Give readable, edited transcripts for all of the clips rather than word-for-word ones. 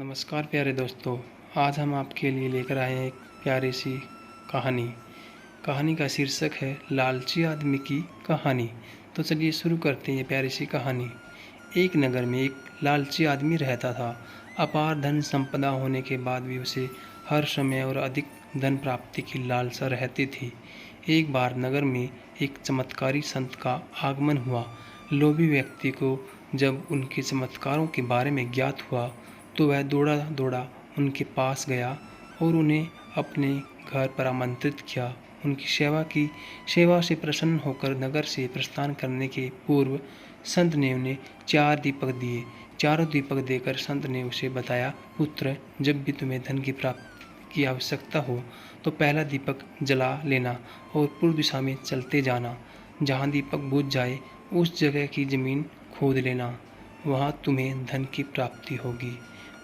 नमस्कार प्यारे दोस्तों। आज हम आपके लिए लेकर आए हैं एक प्यारी सी कहानी। कहानी का शीर्षक है लालची आदमी की कहानी। तो चलिए शुरू करते हैं ये प्यारी सी कहानी। एक नगर में एक लालची आदमी रहता था। अपार धन संपदा होने के बाद भी उसे हर समय और अधिक धन प्राप्ति की लालसा रहती थी। एक बार नगर में एक चमत्कारी संत का आगमन हुआ। लोभी व्यक्ति को जब उनके चमत्कारों के बारे में ज्ञात हुआ तो वह दौड़ा दौड़ा उनके पास गया और उन्हें अपने घर पर आमंत्रित किया। उनकी सेवा से प्रसन्न होकर नगर से प्रस्थान करने के पूर्व संत ने उन्हें 4 दीपक दिए। चारों दीपक देकर संत ने उसे बताया, पुत्र, जब भी तुम्हें धन की प्राप्ति की आवश्यकता हो तो पहला दीपक जला लेना और पूर्व दिशा में चलते जाना। जहाँ दीपक बुझ जाए उस जगह की जमीन खोद लेना, वहाँ तुम्हें धन की प्राप्ति होगी।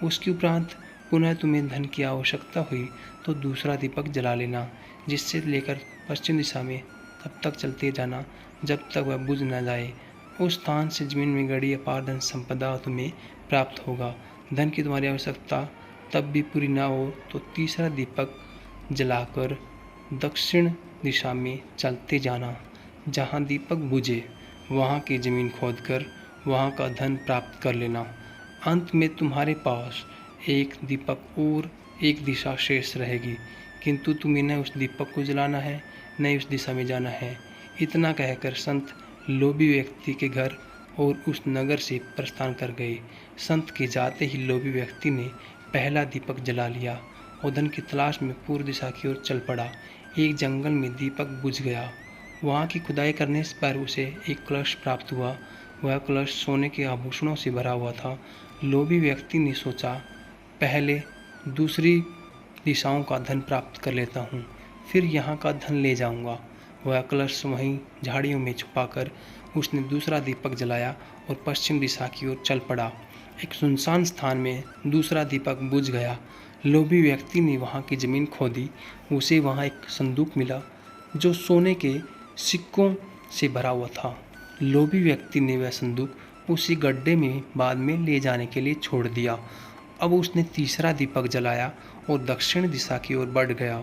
उसके उपरांत पुनः तुम्हें धन की आवश्यकता हुई तो दूसरा दीपक जला लेना, जिससे लेकर पश्चिम दिशा में तब तक चलते जाना जब तक वह बुझ न जाए। उस स्थान से जमीन में गड़ी अपार धन संपदा तुम्हें प्राप्त होगा। धन की तुम्हारी आवश्यकता तब भी पूरी न हो तो तीसरा दीपक जलाकर दक्षिण दिशा में चलते जाना। जहाँ दीपक बुझे वहाँ की जमीन खोदकर वहाँ का धन प्राप्त कर लेना। अंत में तुम्हारे पास एक दीपक और एक दिशा शेष रहेगी, किंतु तुम्हें न उस दीपक को जलाना है न उस दिशा में जाना है। इतना कहकर संत लोभी व्यक्ति के घर और उस नगर से प्रस्थान कर गए। संत के जाते ही लोभी व्यक्ति ने पहला दीपक जला लिया और धन की तलाश में पूर्व दिशा की ओर चल पड़ा। एक जंगल में दीपक बुझ गया। वहाँ की खुदाई करने पर उसे एक कलश प्राप्त हुआ। वह कलश सोने के आभूषणों से भरा हुआ था। लोभी व्यक्ति ने सोचा, पहले दूसरी दिशाओं का धन प्राप्त कर लेता हूँ, फिर यहाँ का धन ले जाऊँगा। वह कलश वहीं झाड़ियों में छुपाकर उसने दूसरा दीपक जलाया और पश्चिम दिशा की ओर चल पड़ा। एक सुनसान स्थान में दूसरा दीपक बुझ गया। लोभी व्यक्ति ने वहाँ की ज़मीन खोदी। उसे वहाँ एक संदूक मिला जो सोने के सिक्कों से भरा हुआ था। लोभी व्यक्ति ने वह संदूक उसी गड्ढे में बाद में ले जाने के लिए छोड़ दिया। अब उसने तीसरा दीपक जलाया और दक्षिण दिशा की ओर बढ़ गया।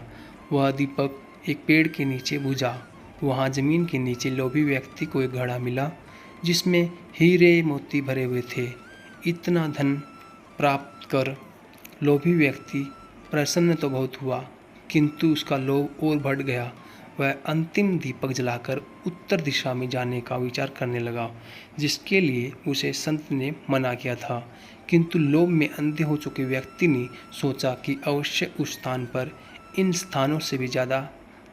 वह दीपक एक पेड़ के नीचे बुझा। वहाँ जमीन के नीचे लोभी व्यक्ति को एक घड़ा मिला जिसमें हीरे मोती भरे हुए थे। इतना धन प्राप्त कर लोभी व्यक्ति प्रसन्न तो बहुत हुआ, किंतु उसका लोभ और बढ़ गया। वह अंतिम दीपक जलाकर उत्तर दिशा में जाने का विचार करने लगा, जिसके लिए उसे संत ने मना किया था। किंतु लोभ में अंधे हो चुके व्यक्ति ने सोचा कि अवश्य उस स्थान पर इन स्थानों से भी ज़्यादा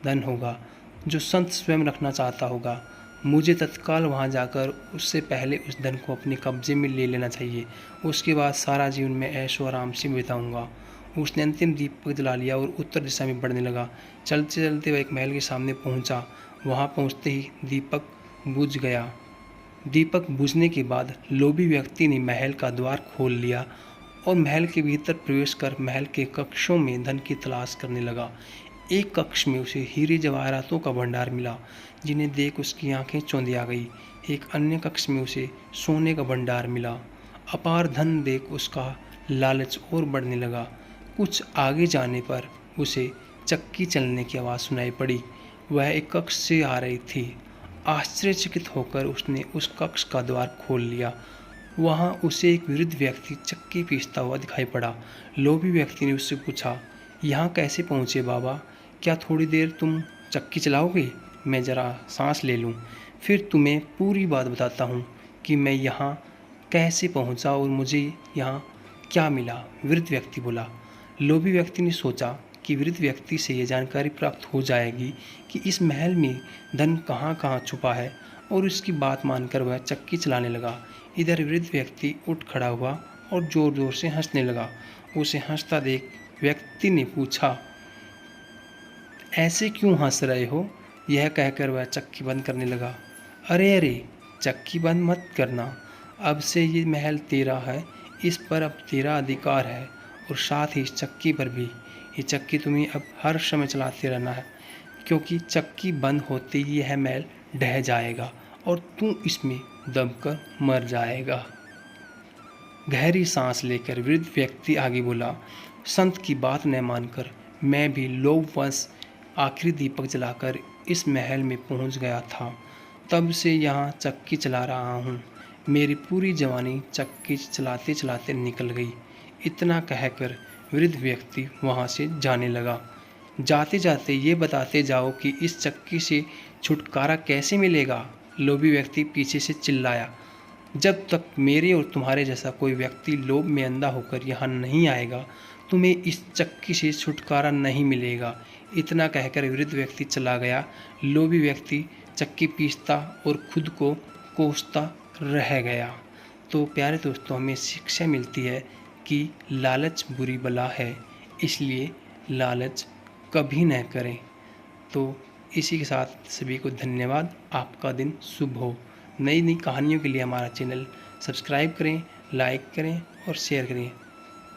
धन होगा जो संत स्वयं रखना चाहता होगा। मुझे तत्काल वहां जाकर उससे पहले उस धन को अपने कब्जे में ले लेना चाहिए। उसके बाद सारा जीवन में ऐशो आराम से बिताऊंगा। उसने अंतिम दीपक जला लिया और उत्तर दिशा में बढ़ने लगा। चलते चलते वह एक महल के सामने पहुंचा। वहां पहुंचते ही दीपक बुझ गया। दीपक बुझने के बाद लोभी व्यक्ति ने महल का द्वार खोल लिया और महल के भीतर प्रवेश कर महल के कक्षों में धन की तलाश करने लगा। एक कक्ष में उसे हीरे जवाहरातों का भंडार मिला, जिन्हें देख उसकी आंखें चौंधी आ गई। एक अन्य कक्ष में उसे सोने का भंडार मिला। अपार धन देख उसका लालच और बढ़ने लगा। कुछ आगे जाने पर उसे चक्की चलने की आवाज़ सुनाई पड़ी। वह एक कक्ष से आ रही थी। आश्चर्यचकित होकर उसने उस कक्ष का द्वार खोल लिया। वहाँ उसे एक वृद्ध व्यक्ति चक्की पीसता हुआ दिखाई पड़ा। लोभी व्यक्ति ने उससे पूछा, यहाँ कैसे पहुँचे बाबा? क्या थोड़ी देर तुम चक्की चलाओगे? मैं ज़रा सांस ले लूँ, फिर तुम्हें पूरी बात बताता हूँ कि मैं यहाँ कैसे पहुँचा और मुझे यहाँ क्या मिला। वृद्ध व्यक्ति बोला। लोभी व्यक्ति ने सोचा कि वृद्ध व्यक्ति से ये जानकारी प्राप्त हो जाएगी कि इस महल में धन कहाँ कहाँ छुपा है, और उसकी बात मानकर वह चक्की चलाने लगा। इधर वृद्ध व्यक्ति उठ खड़ा हुआ और ज़ोर ज़ोर से हंसने लगा। उसे हंसता देख व्यक्ति ने पूछा, ऐसे क्यों हंस रहे हो? यह कहकर वह चक्की बंद करने लगा। अरे अरे, चक्की बंद मत करना, अब से ये महल तेरा है, इस पर अब तेरा अधिकार है, और साथ ही इस चक्की पर भी। ये चक्की तुम्हें अब हर समय चलाते रहना है, क्योंकि चक्की बंद होते ही यह महल ढह जाएगा और तू इसमें दबकर मर जाएगा। गहरी सांस लेकर वृद्ध व्यक्ति आगे बोला, संत की बात न मानकर मैं भी लोभवश आखिरी दीपक जलाकर इस महल में पहुंच गया था। तब से यहाँ चक्की चला रहा हूँ। मेरी पूरी जवानी चक्की चलाते चलाते निकल गई। इतना कहकर वृद्ध व्यक्ति वहाँ से जाने लगा। जाते जाते ये बताते जाओ कि इस चक्की से छुटकारा कैसे मिलेगा? लोभी व्यक्ति पीछे से चिल्लाया। जब तक मेरे और तुम्हारे जैसा कोई व्यक्ति लोभ में अंधा होकर यहाँ नहीं आएगा, तुम्हें इस चक्की से छुटकारा नहीं मिलेगा। इतना कहकर वृद्ध व्यक्ति चला गया। लोभी व्यक्ति चक्की पीसता और खुद को कोसता रह गया। तो प्यारे दोस्तों, हमें शिक्षा मिलती है कि लालच बुरी बला है, इसलिए लालच कभी न करें। तो इसी के साथ सभी को धन्यवाद। आपका दिन शुभ हो। नई नई कहानियों के लिए हमारा चैनल सब्सक्राइब करें, लाइक करें और शेयर करें।